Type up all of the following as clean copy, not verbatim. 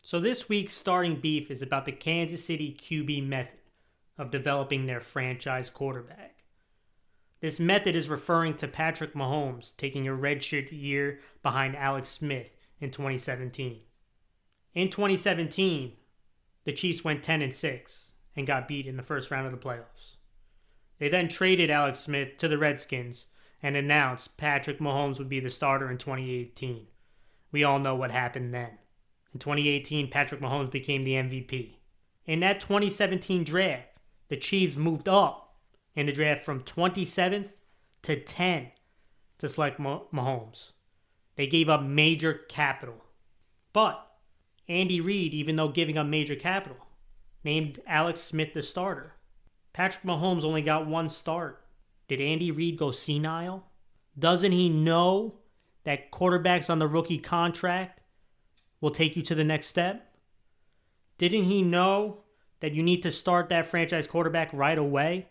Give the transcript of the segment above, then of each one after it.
So this week's starting beef is about the Kansas City QB method of developing their franchise quarterback. This method is referring to Patrick Mahomes taking a redshirt year behind Alex Smith in 2017. In 2017, the Chiefs went 10-6 and got beat in the first round of the playoffs. They then traded Alex Smith to the Redskins and announced Patrick Mahomes would be the starter in 2018. We all know what happened then. In 2018, Patrick Mahomes became the MVP. In that 2017 draft, the Chiefs moved up in the draft from 27th to 10 to select Mahomes. They gave up major capital. But Andy Reid, even though giving up major capital, named Alex Smith the starter. Patrick Mahomes only got one start. Did Andy Reid go senile? Doesn't he know that quarterbacks on the rookie contract will take you to the next step? Didn't he know that you need to start that franchise quarterback right away?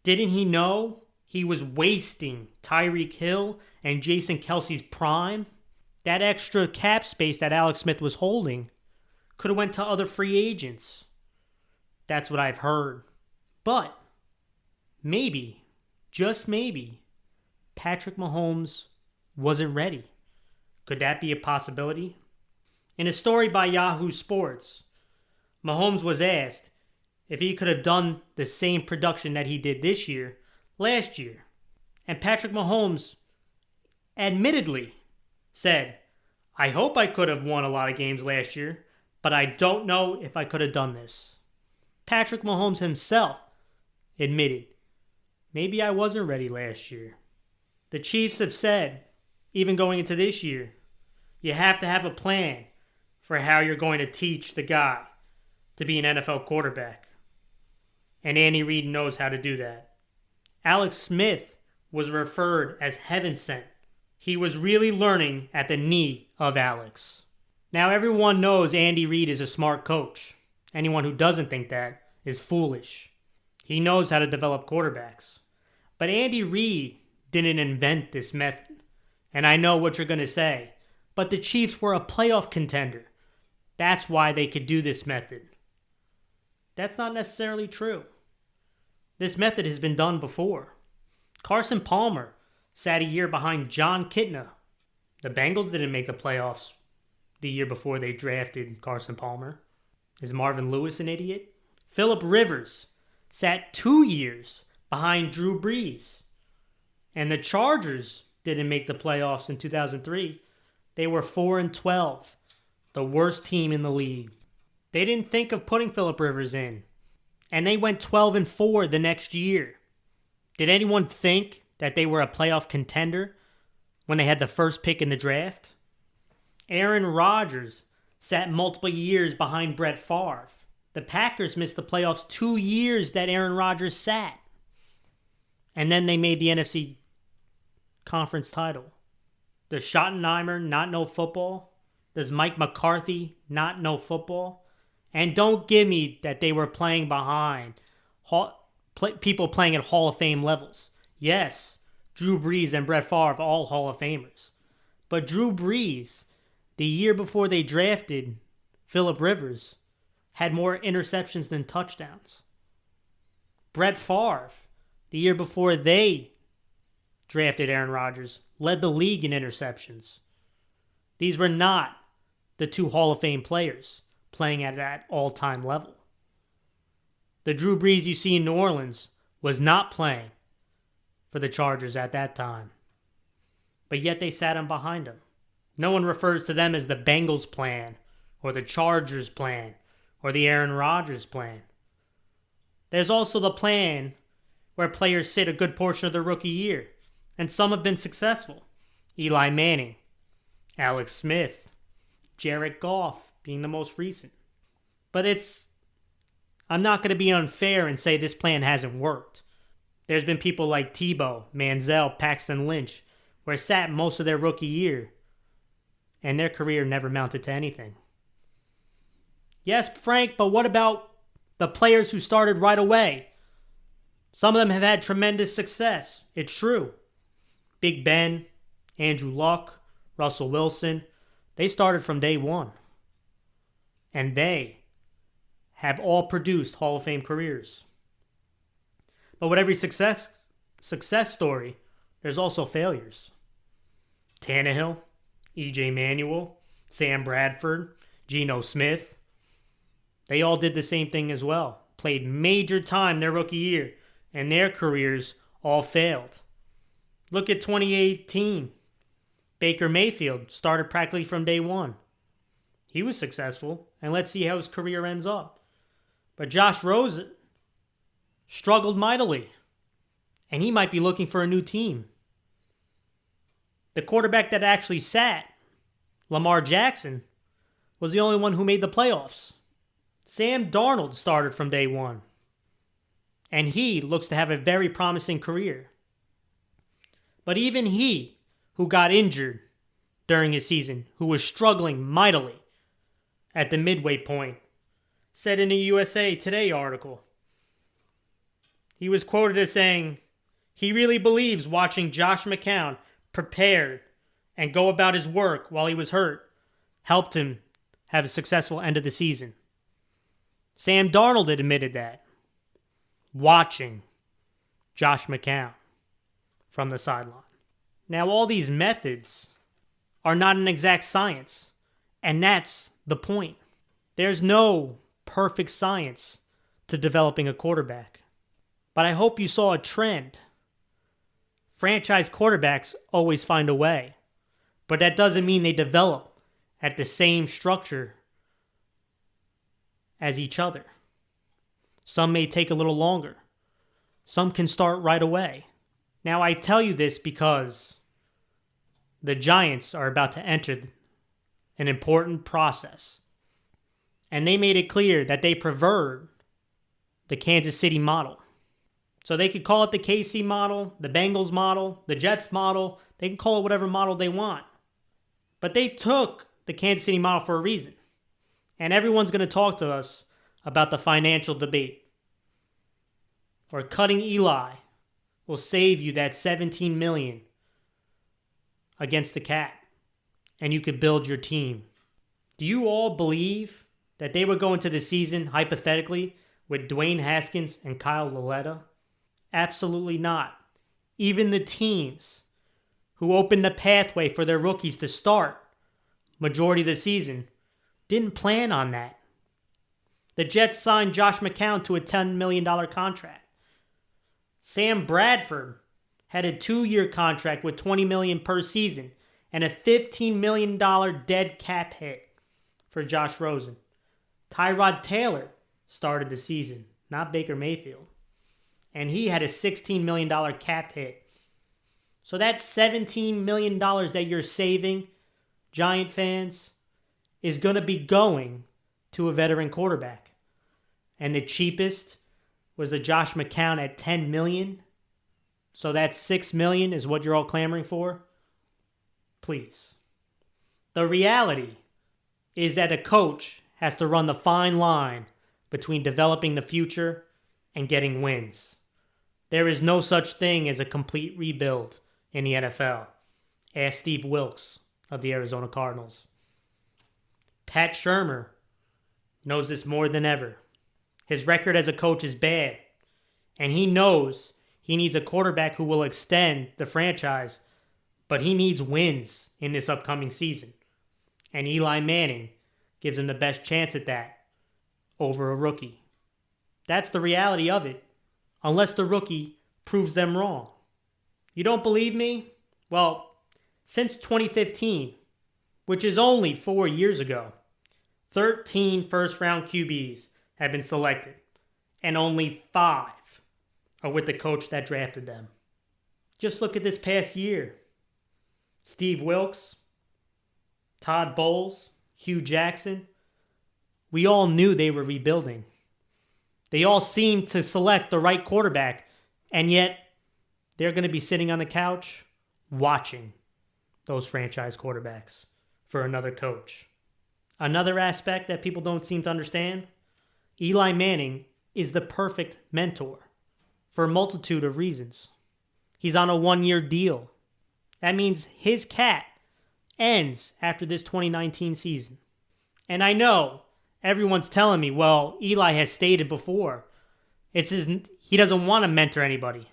Didn't he know he was wasting Tyreek Hill and Jason Kelsey's prime? That extra cap space that Alex Smith was holding could have went to other free agents. That's what I've heard. But maybe, just maybe, Patrick Mahomes wasn't ready. Could that be a possibility? In a story by Yahoo Sports, Mahomes was asked if he could have done the same production that he did this year, last year. And Patrick Mahomes admittedly said, "I hope I could have won a lot of games last year, but I don't know if I could have done this." Patrick Mahomes himself admitted, "Maybe I wasn't ready last year." The Chiefs have said, even going into this year, you have to have a plan for how you're going to teach the guy to be an NFL quarterback. And Andy Reid knows how to do that. Alex Smith was referred as heaven sent. He was really learning at the knee of Alex. Now everyone knows Andy Reid is a smart coach. Anyone who doesn't think that is foolish. He knows how to develop quarterbacks. But Andy Reid didn't invent this method. And I know what you're going to say. But the Chiefs were a playoff contender. That's why they could do this method. That's not necessarily true. This method has been done before. Carson Palmer sat a year behind John Kitna. The Bengals didn't make the playoffs the year before they drafted Carson Palmer. Is Marvin Lewis an idiot? Phillip Rivers sat 2 years behind Drew Brees. And the Chargers didn't make the playoffs in 2003. They were 4-12. The worst team in the league. They didn't think of putting Phillip Rivers in. And they went 12-4 the next year. Did anyone think that they were a playoff contender when they had the first pick in the draft? Aaron Rodgers sat multiple years behind Brett Favre. The Packers missed the playoffs 2 years that Aaron Rodgers sat. And then they made the NFC conference title. Does Schottenheimer not know football? Does Mike McCarthy not know football? And don't give me that they were playing behind people playing at Hall of Fame levels. Yes, Drew Brees and Brett Favre, all Hall of Famers. But Drew Brees, the year before they drafted Phillip Rivers, had more interceptions than touchdowns. Brett Favre, the year before they drafted Aaron Rodgers, led the league in interceptions. These were not the two Hall of Fame players playing at that all-time level. The Drew Brees you see in New Orleans was not playing for the Chargers at that time. But yet they sat him behind him. No one refers to them as the Bengals plan or the Chargers plan or the Aaron Rodgers plan. There's also the plan where players sit a good portion of their rookie year, and some have been successful. Eli Manning, Alex Smith, Jared Goff being the most recent. But I'm not going to be unfair and say this plan hasn't worked. There's been people like Tebow, Manziel, Paxton Lynch, where sat most of their rookie year, and their career never mounted to anything. Yes, Frank, but what about the players who started right away? Some of them have had tremendous success. It's true. Big Ben, Andrew Luck, Russell Wilson, they started from day one. And they have all produced Hall of Fame careers. But with every success story, there's also failures. Tannehill, E.J. Manuel, Sam Bradford, Geno Smith, they all did the same thing as well. Played major time their rookie year, and their careers all failed. Look at 2018. Baker Mayfield started practically from day one. He was successful, and let's see how his career ends up. But Josh Rosen struggled mightily, and he might be looking for a new team. The quarterback that actually sat, Lamar Jackson, was the only one who made the playoffs. Sam Darnold started from day one, and he looks to have a very promising career. But even he, who got injured during his season, who was struggling mightily at the midway point, said in a USA Today article, he was quoted as saying, he really believes watching Josh McCown prepare and go about his work while he was hurt helped him have a successful end of the season. Sam Darnold had admitted that, watching Josh McCown from the sideline. Now, all these methods are not an exact science, and that's the point. There's no perfect science to developing a quarterback. But I hope you saw a trend. Franchise quarterbacks always find a way, but that doesn't mean they develop at the same structure as each other. Some may take a little longer. Some can start right away. Now, I tell you this because the Giants are about to enter an important process. And they made it clear that they preferred the Kansas City model. So they could call it the KC model, the Bengals model, the Jets model. They can call it whatever model they want. But they took the Kansas City model for a reason. And everyone's going to talk to us about the financial debate. Or cutting Eli will save you that $17 million against the cap. And you could build your team. Do you all believe that they would go into the season, hypothetically, with Dwayne Haskins and Kyle Lauletta? Absolutely not. Even the teams who opened the pathway for their rookies to start majority of the season didn't plan on that. The Jets signed Josh McCown to a $10 million contract. Sam Bradford had a 2-year contract with $20 million per season and a $15 million dead cap hit for Josh Rosen. Tyrod Taylor started the season, not Baker Mayfield. And he had a $16 million cap hit. So that $17 million that you're saving, Giant fans, is going to be going to a veteran quarterback. And the cheapest was a Josh McCown at $10 million. So that $6 million is what you're all clamoring for? Please. The reality is that a coach has to run the fine line between developing the future and getting wins. There is no such thing as a complete rebuild in the NFL. Ask Steve Wilks of the Arizona Cardinals. Pat Shurmur knows this more than ever. His record as a coach is bad, and he knows he needs a quarterback who will extend the franchise, but he needs wins in this upcoming season. And Eli Manning gives him the best chance at that over a rookie. That's the reality of it, unless the rookie proves them wrong. You don't believe me? Well, since 2015, which is only 4 years ago, 13 first-round QBs have been selected, and only 5 are with the coach that drafted them. Just look at this past year. Steve Wilks, Todd Bowles, Hugh Jackson. We all knew they were rebuilding. They all seemed to select the right quarterback, and yet they're going to be sitting on the couch watching those franchise quarterbacks for another coach. Another aspect that people don't seem to understand, Eli Manning is the perfect mentor for a multitude of reasons. He's on a 1-year deal. That means his cap ends after this 2019 season. And I know everyone's telling me, well, Eli has stated before, he doesn't want to mentor anybody.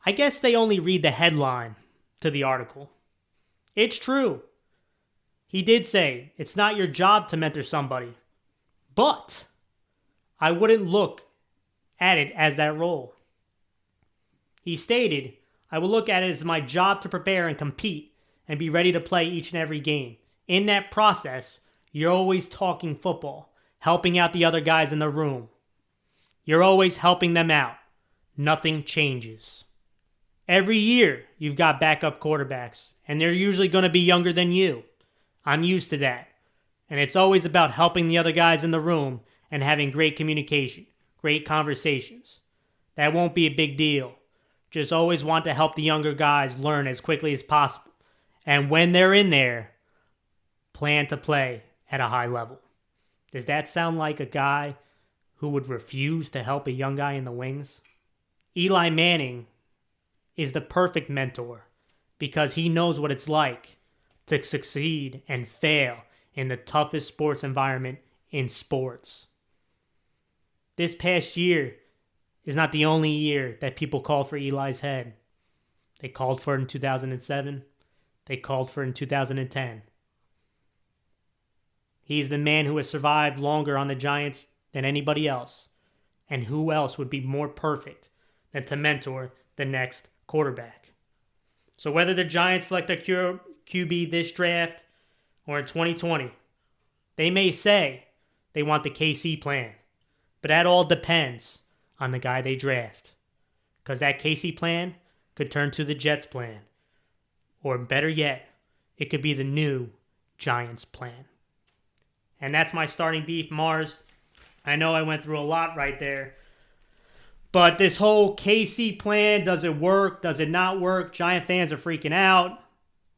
I guess they only read the headline to the article. It's true. He did say it's not your job to mentor somebody, but I wouldn't look at it as that role. He stated, I will look at it as my job to prepare and compete and be ready to play each and every game. In that process, you're always talking football, helping out the other guys in the room. You're always helping them out. Nothing changes. Every year, you've got backup quarterbacks, and they're usually going to be younger than you. I'm used to that. And it's always about helping the other guys in the room and having great communication, great conversations. That won't be a big deal. Just always want to help the younger guys learn as quickly as possible. And when they're in there, plan to play at a high level. Does that sound like a guy who would refuse to help a young guy in the wings? Eli Manning is the perfect mentor because he knows what it's like to succeed and fail in the toughest sports environment in sports. This past year is not the only year that people called for Eli's head. They called for it in 2007. They called for it in 2010. He's the man who has survived longer on the Giants than anybody else. And who else would be more perfect than to mentor the next quarterback? So whether the Giants select a QB this draft or in 2020, they may say they want the KC plan. But that all depends on the guy they draft. Because that KC plan could turn to the Jets plan. Or better yet, it could be the new Giants plan. And that's my starting beef, Mars. I know I went through a lot right there. But this whole KC plan, does it work? Does it not work? Giant fans are freaking out.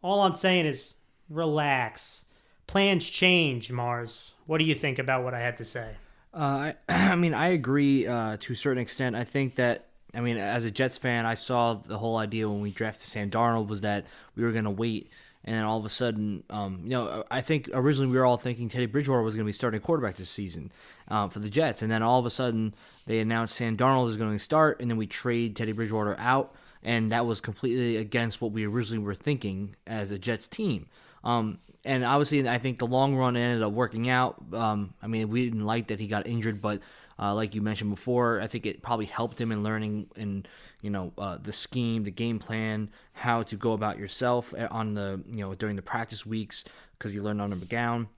All I'm saying is relax. Plans change, Mars. What do you think about what I had to say? I agree to a certain extent. I think that, as a Jets fan, I saw the whole idea when we drafted Sam Darnold was that we were going to wait. And then all of a sudden, I think originally we were all thinking Teddy Bridgewater was going to be starting quarterback this season for the Jets. And then all of a sudden they announced Sam Darnold is going to start, and then we trade Teddy Bridgewater out. And that was completely against what we originally were thinking as a Jets team. And obviously, I think the long run ended up working out. We didn't like that he got injured, but like you mentioned before, I think it probably helped him in learning and the scheme, the game plan, how to go about yourself on the during the practice weeks because you learned under McGowan.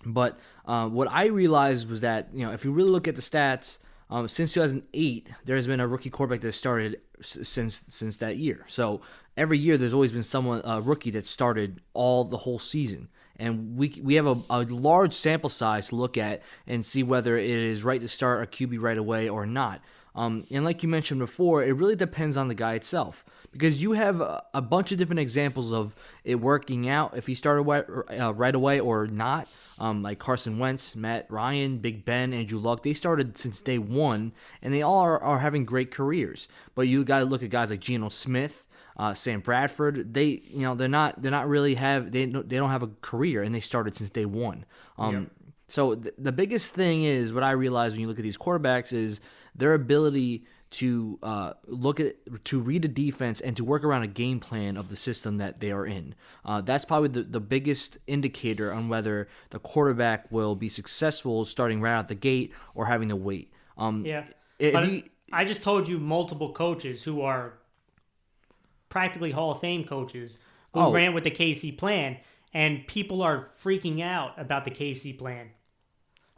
But what I realized was that if you really look at the stats, since 2008, there has been a rookie quarterback that started since that year. So every year there's always been a rookie that started the whole season. And we have a large sample size to look at and see whether it is right to start a QB right away or not. And like you mentioned before, it really depends on the guy itself. Because you have a bunch of different examples of it working out if he started right away or not. Like Carson Wentz, Matt Ryan, Big Ben, Andrew Luck, they started since day one, and they all are having great careers. But you got to look at guys like Geno Smith, Sam Bradford. They don't have a career, and they started since day one. So the biggest thing is what I realize when you look at these quarterbacks is their ability to read a defense and to work around a game plan of the system that they are in. That's probably the biggest indicator on whether the quarterback will be successful starting right out the gate or having to wait. I just told you multiple coaches who are practically Hall of Fame coaches who ran with the KC plan, and people are freaking out about the KC plan.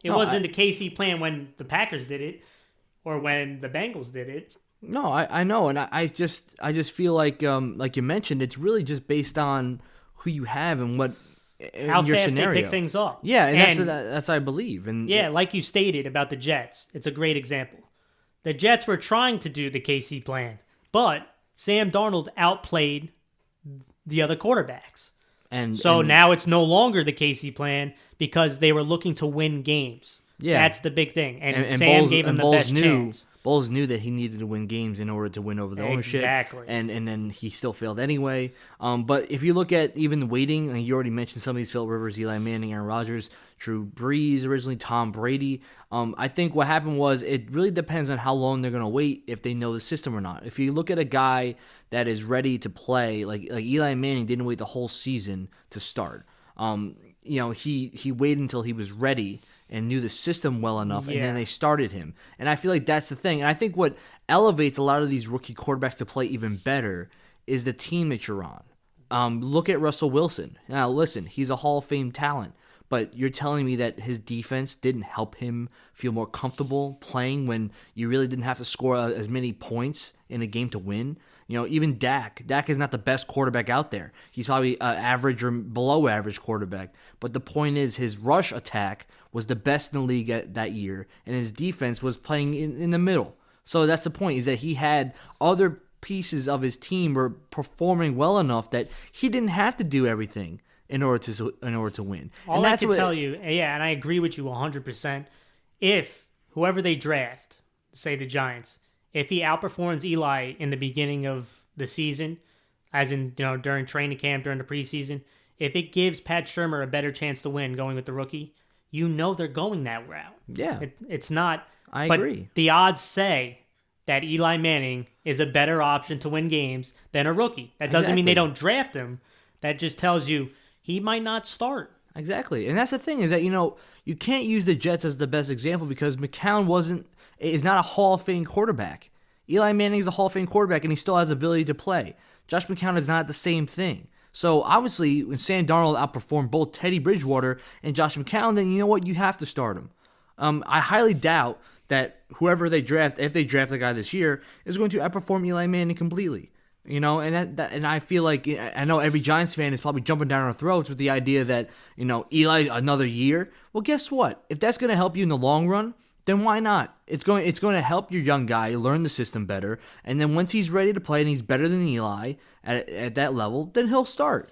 It wasn't the KC plan when the Packers did it or when the Bengals did it. No, I know, and I just feel like you mentioned, it's really just based on who you have and what how your fast scenario. they pick things up. Yeah, and that's I believe. And yeah, like you stated about the Jets, it's a great example. The Jets were trying to do the KC plan, but Sam Darnold outplayed the other quarterbacks. And now it's no longer the KC plan because they were looking to win games. Yeah. That's the big thing. And Sam gave him the best chance. Bowles knew that he needed to win games in order to win over the ownership. Exactly. And then he still failed anyway. But if you look at even the weighting, and you already mentioned some of these: Philip Rivers, Eli Manning, Aaron Rodgers, Drew Brees originally, Tom Brady. I think what happened was it really depends on how long they're going to wait, if they know the system or not. If you look at a guy that is ready to play, like Eli Manning didn't wait the whole season to start. He waited until he was ready and knew the system well enough, and then they started him. And I feel like that's the thing. And I think what elevates a lot of these rookie quarterbacks to play even better is the team that you're on. Look at Russell Wilson. Now, listen, he's a Hall of Fame talent, but you're telling me that his defense didn't help him feel more comfortable playing when you really didn't have to score as many points in a game to win? Even Dak. Dak is not the best quarterback out there. He's probably an average or below average quarterback. But the point is, his rush attack was the best in the league that year, and his defense was playing in the middle. So that's the point, is that he had other pieces of his team were performing well enough that he didn't have to do everything in order to win. All I can tell you, and I agree with you 100%, if whoever they draft, say the Giants, if he outperforms Eli in the beginning of the season, as in during training camp, during the preseason, if it gives Pat Shurmur a better chance to win going with the rookie, they're going that route. Yeah. It's not. I agree. The odds say that Eli Manning is a better option to win games than a rookie. That doesn't mean they don't draft him. That just tells you he might not start. Exactly. And that's the thing, is that, you can't use the Jets as the best example because McCown is not a Hall of Fame quarterback. Eli Manning is a Hall of Fame quarterback, and he still has the ability to play. Josh McCown is not the same thing. So, obviously, when Sam Darnold outperformed both Teddy Bridgewater and Josh McCown, then you know what? You have to start him. I highly doubt that whoever they draft, if they draft the guy this year, is going to outperform Eli Manning completely. And I feel like, I know every Giants fan is probably jumping down our throats with the idea that, Eli another year. Well, guess what? If that's going to help you in the long run, then why not? It's going to help your young guy learn the system better, and then once he's ready to play and he's better than Eli at that level, then he'll start.